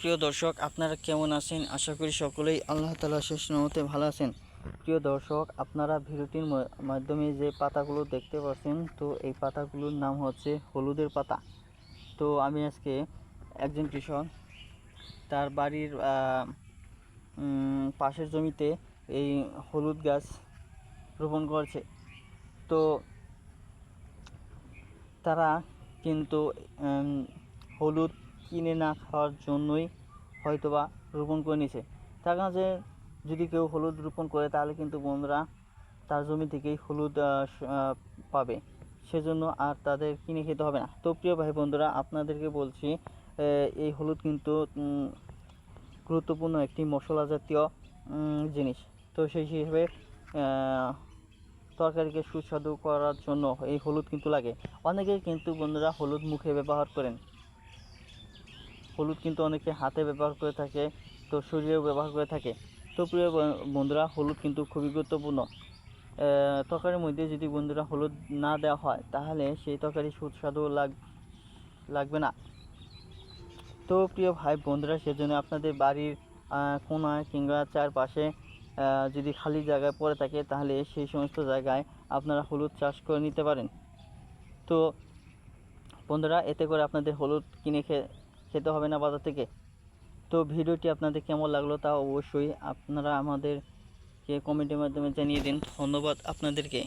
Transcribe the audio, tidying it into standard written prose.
প্রিয় দর্শক, আপনারা কেমন আছেন? আশা করি সকলেই আল্লাহ তাআলার শেষ রহমতে ভালো আছেন। প্রিয় দর্শক, আপনারা ভিডিওটির মাধ্যমে যে পাতাগুলো দেখতে পাচ্ছেন, তো এই পাতাগুলোর নাম হচ্ছে হলুদের পাতা। তো আমি আজকে একজন কৃষক তার বাড়ির পাশের জমিতে এই হলুদ গাছ রোপণ করছে। তো তারা কিন্তু হলুদ কিনে না খাওয়ার জন্যই হয়তোবা রোপণ করে নিয়েছে। তার কারণে যদি কেউ হলুদ রোপণ করে তাহলে কিন্তু বন্ধুরা তার জমি থেকেই হলুদ পাবে, সেজন্য আর তাদের কিনে খেতে হবে না। তো প্রিয় ভাই বন্ধুরা, আপনাদেরকে বলছি, এই হলুদ কিন্তু গুরুত্বপূর্ণ একটি মশলা জাতীয় জিনিস। তো সেই হিসেবে তরকারিকে সুস্বাদু করার জন্য এই হলুদ কিন্তু লাগে। অনেকেই কিন্তু বন্ধুরা হলুদ মুখে ব্যবহার করেন, হলুদ কিন্তু অনেকে হাতে ব্যবহার করে থাকে, তো শরীরেও ব্যবহার করে থাকে। তো প্রিয় বন্ধুরা, হলুদ কিন্তু খুবই গুরুত্বপূর্ণ। তরকারির মধ্যে যদি বন্ধুরা হলুদ না দেওয়া হয় তাহলে সেই তরকারি সুস্বাদু লাগবে না। তো প্রিয় ভাই বন্ধুরা, সেজন্য আপনাদের বাড়ির কোনায় কিংবা চারপাশে যদি খালি জায়গায় পড়ে থাকে তাহলে সেই সমস্ত জায়গায় আপনারা হলুদ চাষ করে নিতে পারেন। তো বন্ধুরা, এতে করে আপনাদের হলুদ কিনে খেতে হবে না বাজার থেকে। তো ভিডিওটি আপনাদের কেমন লাগলো তা অবশ্যই আপনারা আমাদেরকে কমেন্টের মাধ্যমে জানিয়ে দিন। ধন্যবাদ আপনাদেরকে।